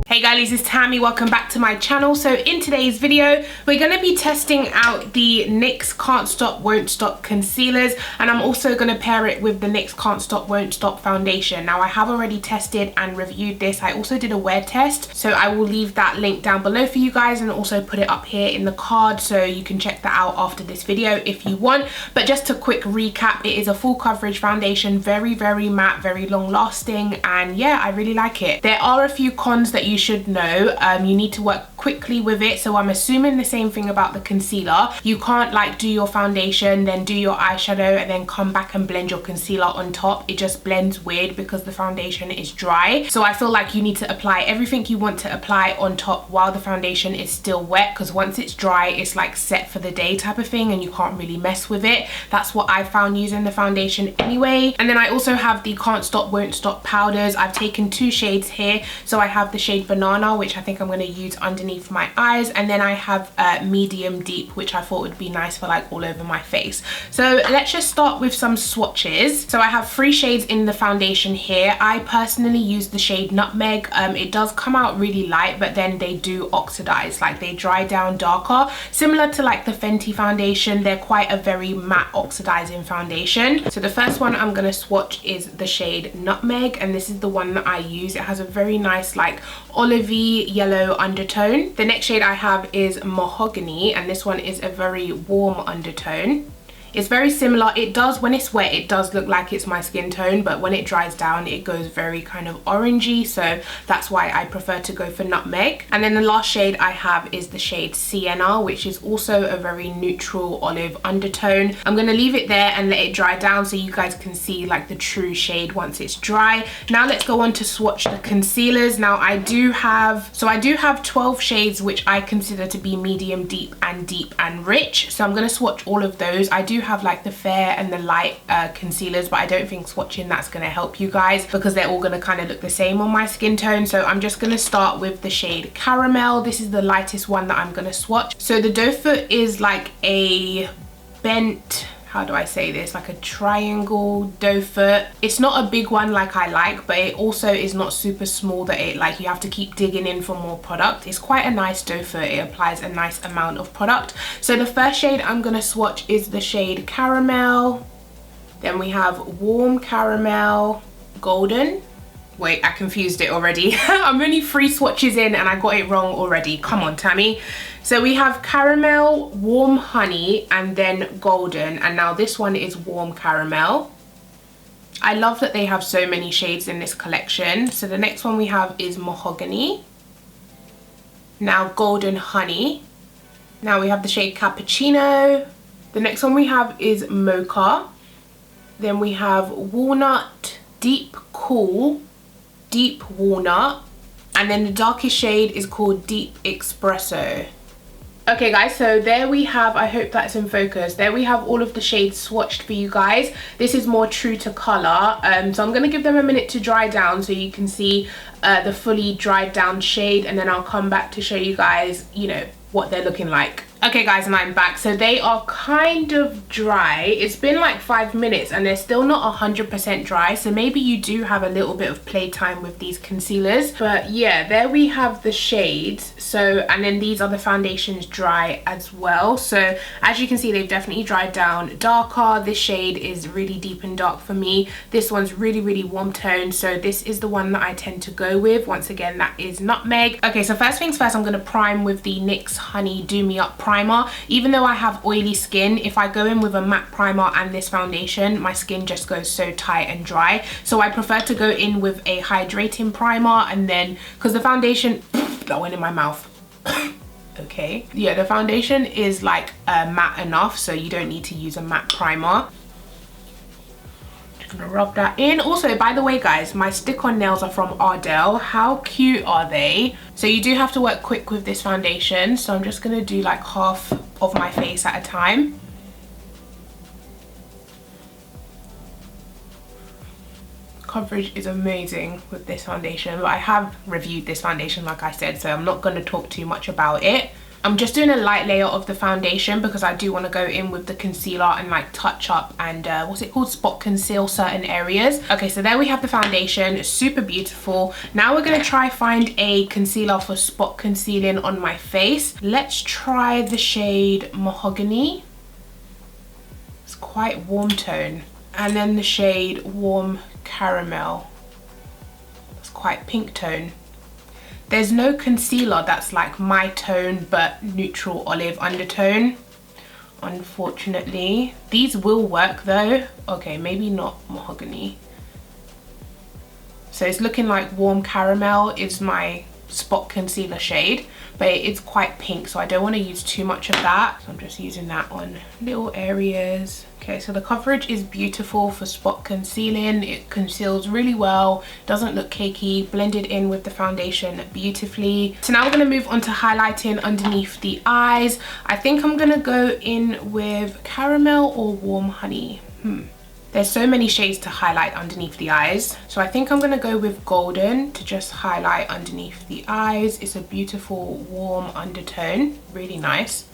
Hey guys, it's Tammy. Welcome back to my channel. So in today's video, we're going to be testing out the NYX Can't Stop Won't Stop concealers, and I'm also going to pair it with the NYX Can't Stop Won't Stop foundation. Now I have already tested and reviewed this. I also did a wear test, so I will leave that link down below for you guys and also put it up here in the card so you can check that out after this video if you want. But just a quick recap, it is a full coverage foundation, very matte, very long lasting, and yeah, I really like it. There are a few cons that you should know. You need to work quickly with it, so I'm assuming the same thing about the concealer. You can't like do your foundation, then do your eyeshadow, and then come back and blend your concealer on top. It just blends weird because the foundation is dry. So I feel like you need to apply everything you want to apply on top while the foundation is still wet, because once it's dry, it's like set for the day type of thing and you can't really mess with it. That's what I found using the foundation anyway. And then I also have the Can't Stop Won't Stop powders. I've taken two shades here. So I have the shade Banana, which I think I'm going to use underneath my eyes, and then I have medium deep, which I thought would be nice for like all over my face. So let's just start with some swatches. So I have 3 shades in the foundation here. I personally use the shade Nutmeg. It does come out really light, but then they do oxidize, like they dry down darker, similar to like the Fenty foundation. They're quite a very matte oxidizing foundation. So the first one I'm going to swatch is the shade Nutmeg, and this is the one that I use. It has a very nice like olivey yellow undertone. The next shade I have is Mahogany, and this one is a very warm undertone. It's very similar. It does, when it's wet, it does look like it's my skin tone, but when it dries down, it goes very kind of orangey, so that's why I prefer to go for Nutmeg. And then the last shade I have is the shade Sienna, which is also a very neutral olive undertone. I'm going to leave it there and let it dry down so you guys can see like the true shade once it's dry. Now let's go on to swatch the concealers. Now I do have 12 shades which I consider to be medium deep and rich, so I'm going to swatch all of those. I do have like the fair and the light concealers, but I don't think swatching that's going to help you guys because they're all going to kind of look the same on my skin tone. So I'm just going to start with the shade Caramel. This is the lightest one that I'm going to swatch. So the doe foot is like a bent, how do I say this, like a triangle doe foot. It's not a big one like I like, but it also is not super small that it like you have to keep digging in for more product. It's quite a nice doe foot. It applies a nice amount of product. So the first shade I'm gonna swatch is the shade Caramel. Then we have Warm Caramel, Golden. Wait, I confused it already. I'm only 3 swatches in and I got it wrong already. Come on, Tammy. So we have Caramel, Warm Honey, and then Golden. And now this one is Warm Caramel. I love that they have so many shades in this collection. So the next one we have is Mahogany. Now Golden Honey. Now we have the shade Cappuccino. The next one we have is Mocha. Then we have Walnut, Deep Cool, Deep Walnut, and then the darkest shade is called Deep Espresso. Okay guys, so there we have, I hope that's in focus, there we have all of the shades swatched for you guys. This is more true to color, so I'm going to give them a minute to dry down so you can see the fully dried down shade, and then I'll come back to show you guys, you know, what they're looking like. Okay guys, and I'm back. So they are kind of dry. It's been like 5 minutes and they're still not 100% dry, so maybe you do have a little bit of playtime with these concealers. But yeah, there we have the shades. So, and then these are the foundations dry as well. So as you can see, they've definitely dried down darker. This shade is really deep and dark for me. This one's really warm tone, so this is the one that I tend to go with. Once again, that is Nutmeg. Okay, so first things first, I'm going to prime with the NYX Honey Do Me Up primer. Even though I have oily skin, if I go in with a matte primer and this foundation, my skin just goes so tight and dry. So I prefer to go in with a hydrating primer, and then because the foundation that went in my mouth. Okay, yeah, the foundation is like matte enough, so you don't need to use a matte primer. Gonna rub that in. Also, by the way guys, my stick-on nails are from Ardell. How cute are they? So you do have to work quick with this foundation, so I'm just gonna do like half of my face at a time. Coverage is amazing with this foundation, but I have reviewed this foundation like I said, so I'm not going to talk too much about it. I'm just doing a light layer of the foundation because I do want to go in with the concealer and like touch up and what's it called, spot conceal certain areas. Okay, so there we have the foundation, super beautiful. Now we're going to try find a concealer for spot concealing on my face. Let's try the shade Mahogany. It's quite warm tone. And then the shade Warm Caramel. It's quite pink tone. There's no concealer that's like my tone but neutral olive undertone, unfortunately. These will work though. Okay, maybe not Mahogany. So it's looking like Warm Caramel is my spot concealer shade, but it is quite pink, so I don't want to use too much of that. So I'm just using that on little areas. Okay, so the coverage is beautiful for spot concealing. It conceals really well, doesn't look cakey, blended in with the foundation beautifully. So now we're going to move on to highlighting underneath the eyes. I think I'm going to go in with Caramel or Warm Honey. There's so many shades to highlight underneath the eyes, so I think I'm going to go with Golden to just highlight underneath the eyes. It's a beautiful warm undertone, really nice.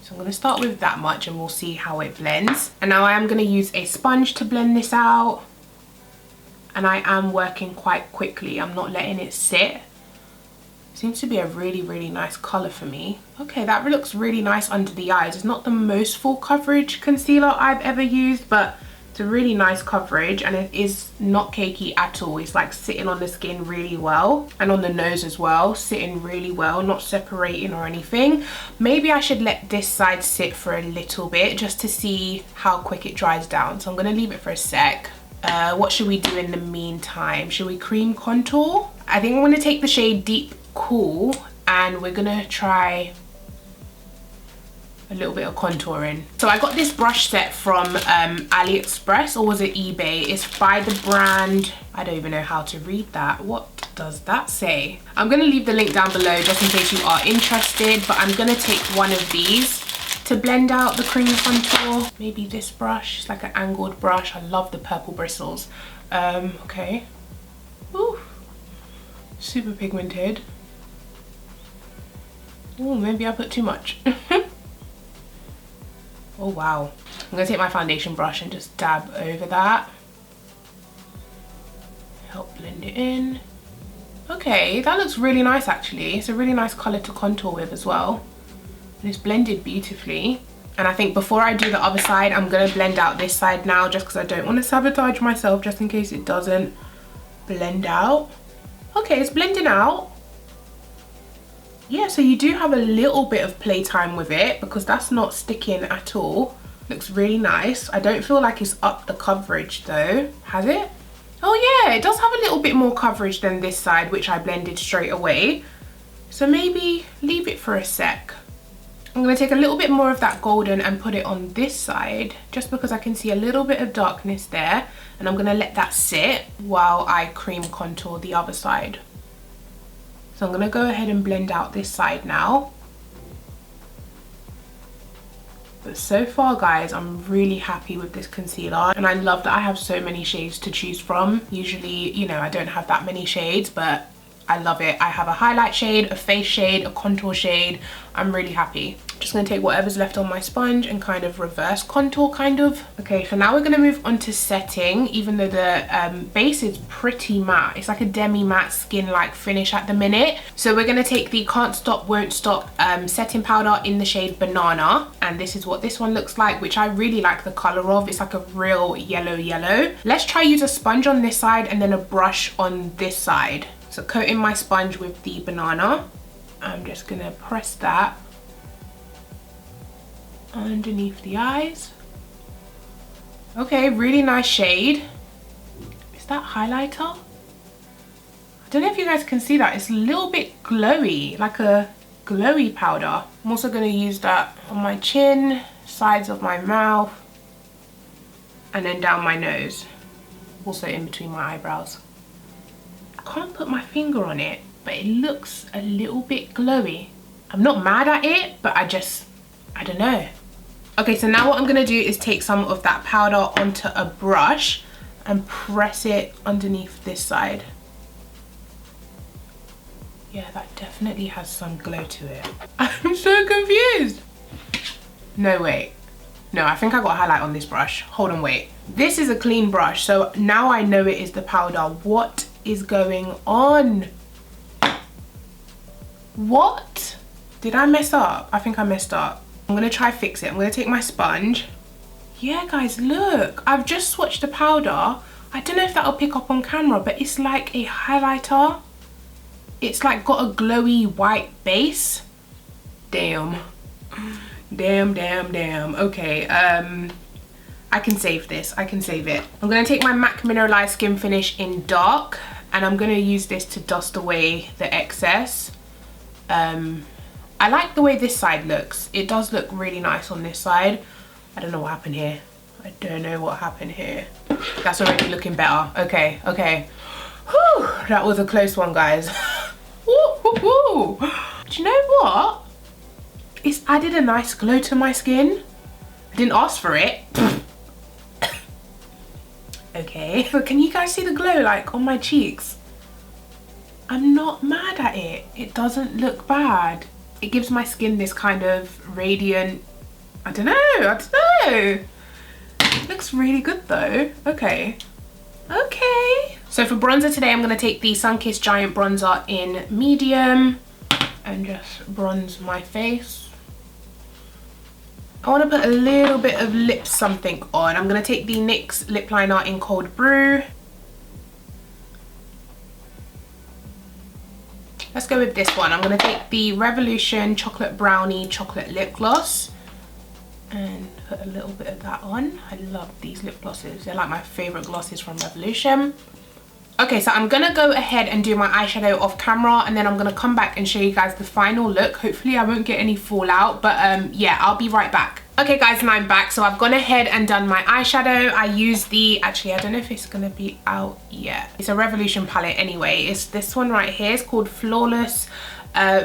So I'm going to start with that much and we'll see how it blends. And now I am going to use a sponge to blend this out, and I am working quite quickly. I'm not letting it sit. Seems to be a really nice color for me. Okay, that looks really nice under the eyes. It's not the most full coverage concealer I've ever used, but it's a really nice coverage and it is not cakey at all. It's like sitting on the skin really well, and on the nose as well, sitting really well, not separating or anything. Maybe I should let this side sit for a little bit just to see how quick it dries down. So I'm gonna leave it for a sec. What should we do in the meantime? Should we cream contour? I think I'm gonna take the shade Deep Cool and we're gonna try a little bit of contouring. So I got this brush set from AliExpress, or was it eBay? It's by the brand, I don't even know how to read that. What does that say? I'm gonna leave the link down below just in case you are interested, but I'm gonna take one of these to blend out the cream contour. Maybe this brush, it's like an angled brush. I love the purple bristles. Okay. Ooh, super pigmented. Oh, maybe I put too much. Oh wow. I'm gonna take my foundation brush and just dab over that. Help blend it in. Okay, that looks really nice actually. It's a really nice color to contour with as well. And it's blended beautifully. And I think before I do the other side, I'm gonna blend out this side now just because I don't want to sabotage myself, just in case it doesn't blend out. Okay, it's blending out. Yeah, so you do have a little bit of playtime with it because that's not sticking at all. Looks really nice. I don't feel like it's up the coverage though. Has it? Oh yeah, it does have a little bit more coverage than this side, which I blended straight away. So maybe leave it for a sec. I'm going to take a little bit more of that golden and put it on this side just because I can see a little bit of darkness there, and I'm going to let that sit while I cream contour the other side. So I'm going to go ahead and blend out this side now. But so far guys, I'm really happy with this concealer, and I love that I have so many shades to choose from. Usually, you know, I don't have that many shades, but I love it. I have a highlight shade, a face shade, a contour shade. I'm really happy. Just gonna take whatever's left on my sponge and kind of reverse contour kind of. Okay, so now we're gonna move on to setting, even though the base is pretty matte. It's like a demi matte skin like finish at the minute. So we're gonna take the Can't Stop Won't Stop setting powder in the shade Banana, and this is what this one looks like, which I really like the color of. It's like a real yellow. Let's try use a sponge on this side and then a brush on this side. So coating my sponge with the Banana, I'm just gonna press that underneath the eyes. Okay, really nice shade. Is that highlighter? I don't know if you guys can see that. It's a little bit glowy, like a glowy powder. I'm also gonna use that on my chin, sides of my mouth, and then down my nose. Also in between my eyebrows. I can't put my finger on it, but it looks a little bit glowy. I'm not mad at it, but I don't know. Okay, so now what I'm gonna do is take some of that powder onto a brush and press it underneath this side. Yeah, that definitely has some glow to it. I'm so confused. No, wait. No, I think I got highlight on this brush. Hold on, wait. This is a clean brush, so now I know it is the powder. What is going on? What? Did I mess up? I think I messed up. I'm gonna try fix it. I'm gonna take my sponge. Yeah, guys, look. I've just swatched the powder. I don't know if that'll pick up on camera, but it's like a highlighter. It's like got a glowy white base. Damn. Damn, damn, damn. Okay, I can save this. I can save it. I'm gonna take my MAC Mineralized Skin Finish in dark, and I'm gonna use this to dust away the excess. I like the way this side looks. It does look really nice on this side. I don't know what happened here. I don't know what happened here. That's already looking better. Okay, okay. Whew, that was a close one, guys. Woo, woo, woo. Do you know what? It's added a nice glow to my skin. I didn't ask for it. Okay, but can you guys see the glow like on my cheeks? I'm not mad at it. It doesn't look bad. It gives my skin this kind of radiant, I don't know. It looks really good though. Okay. Okay. So for bronzer today, I'm gonna take the Sunkissed Giant Bronzer in medium and just bronze my face. I want to put a little bit of lip something on. I'm going to take the NYX lip liner in Cold Brew. Let's go with this one. I'm going to take the Revolution Chocolate Brownie Chocolate Lip Gloss and put a little bit of that on. I love these lip glosses. They're like my favourite glosses from Revolution. Okay, so I'm gonna go ahead and do my eyeshadow off camera, and then I'm gonna come back and show you guys the final look. Hopefully I won't get any fallout, but yeah, I'll be right back. Okay guys, and I'm back. So I've gone ahead and done my eyeshadow. I use the, actually I don't know if it's gonna be out yet. It's a Revolution palette anyway. It's this one right here. It's called Flawless,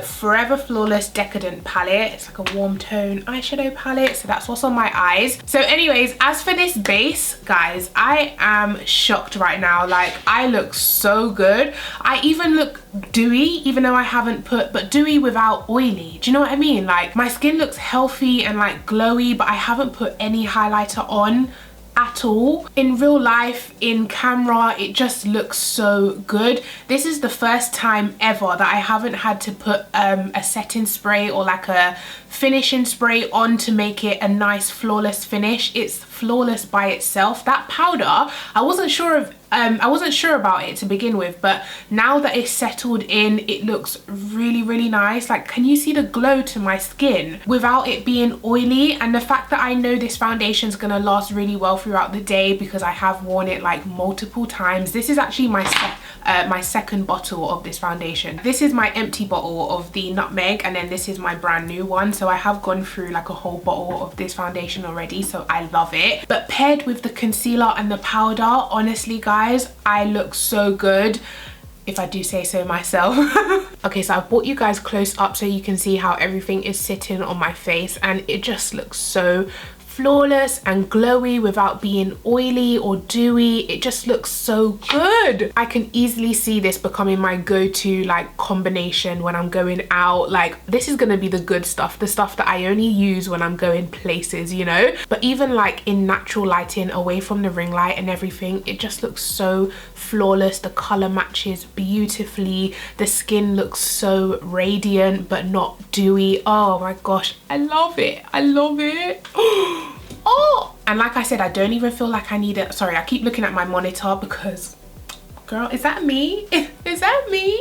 Forever Flawless Decadent palette. It's like a warm tone eyeshadow palette, so that's what's on my eyes. So anyways, as for this base, guys, I am shocked right now. Like, I look so good. I even look dewy, even though I haven't put, but dewy without oily. Do you know what I mean? Like, my skin looks healthy and like glowy, but I haven't put any highlighter on at all. In real life, in camera, it just looks so good. This is the first time ever that I haven't had to put a setting spray or like a finishing spray on to make it a nice flawless finish. It's flawless by itself. That powder, I wasn't sure about it to begin with, but now that it's settled in, it looks really, really nice. Like, can you see the glow to my skin without it being oily? And the fact that I know this foundation is gonna last really well throughout the day because I have worn it like multiple times. This is actually my second bottle of this foundation. This is my empty bottle of the Nutmeg, and then this is my brand new one. So I have gone through like a whole bottle of this foundation already, so I love it. But paired with the concealer and the powder, honestly guys, I look so good, if I do say so myself. Okay, so I've brought you guys close up so you can see how everything is sitting on my face, and it just looks so flawless and glowy without being oily or dewy. It just looks so good. I can easily see this becoming my go-to like combination when I'm going out. Like, this is gonna be the good stuff, the stuff that I only use when I'm going places, you know? But even like in natural lighting, away from the ring light and everything, it just looks so flawless. The color matches beautifully. The skin looks so radiant but not dewy. Oh my gosh, I love it. I love it. Oh, and like I said, I don't even feel like I need it. Sorry, I keep looking at my monitor because, girl, is that me? Is that me?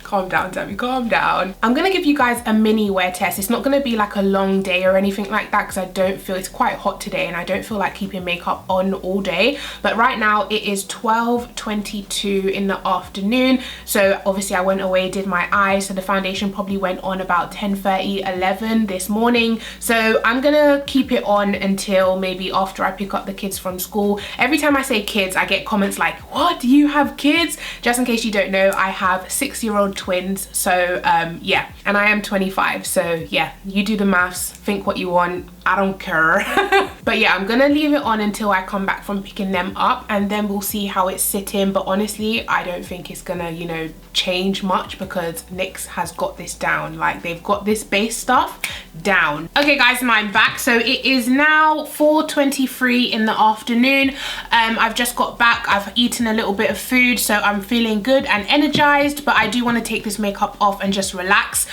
Calm down, Tammy, calm down. I'm gonna give you guys a mini wear test. It's not gonna be like a long day or anything like that because I don't feel, it's quite hot today and I don't feel like keeping makeup on all day. But right now it is 12:22 in the afternoon. So obviously I went away, did my eyes, so the foundation probably went on about 10:30, 11 this morning. So I'm gonna keep it on until maybe after I pick up the kids from school. Every time I say kids, I get comments like, what, do you have kids? Just in case you don't know, I have 6-year-old twins. So yeah, and I am 25, so yeah, you do the maths, think what you want. I don't care. But yeah, I'm gonna leave it on until I come back from picking them up, and then we'll see how it's sitting. But honestly, I don't think it's gonna, you know, change much because Nyx has got this down. Like, they've got this base stuff down. Okay guys, and I'm back. So it is now 4:23 in the afternoon. I've just got back. I've eaten a little bit of food, so I'm feeling good and energized, but I do want to take this makeup off and just relax.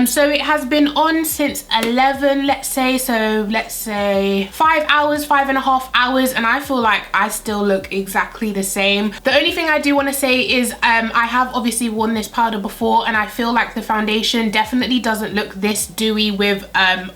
So it has been on since 11, let's say. So let's say 5 hours, 5.5 hours, and I feel like I still look exactly the same. The only thing I do want to say is I have obviously worn this powder before, and I feel like the foundation definitely doesn't look this dewy with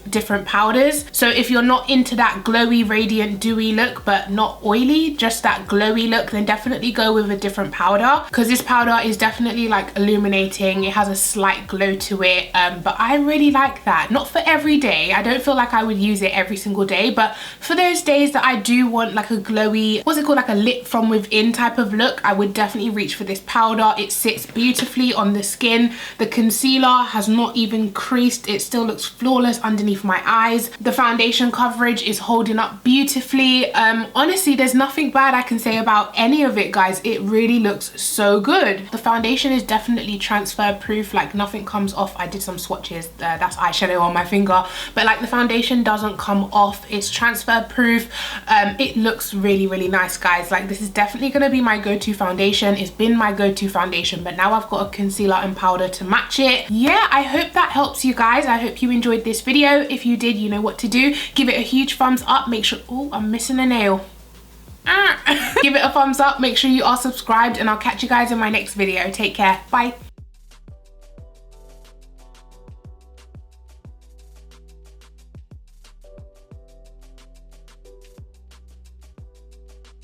different powders. So if you're not into that glowy, radiant, dewy look but not oily, just that glowy look, then definitely go with a different powder, because this powder is definitely like illuminating. It has a slight glow to it, but I really like that. Not for every day. I don't feel like I would use it every single day, but for those days that I do want like a glowy, what's it called, like a lit from within type of look, I would definitely reach for this powder. It sits beautifully on the skin. The concealer has not even creased. It still looks flawless underneath my eyes. The foundation coverage is holding up beautifully. Honestly, there's nothing bad I can say about any of it, guys. It really looks so good. The foundation is definitely transfer proof, like nothing comes off. I did some swatches, that's eyeshadow on my finger, but like the foundation doesn't come off. It's transfer proof. It looks really, really nice, guys. Like, this is definitely going to be my go-to foundation. It's been my go-to foundation, but now I've got a concealer and powder to match it. Yeah, I hope that helps you guys. I hope you enjoyed this video. If you did, you know what to do. Give it a huge thumbs up. Make sure, oh, I'm missing a nail. Give it a thumbs up. Make sure you are subscribed, and I'll catch you guys in my next video. Take care. Bye.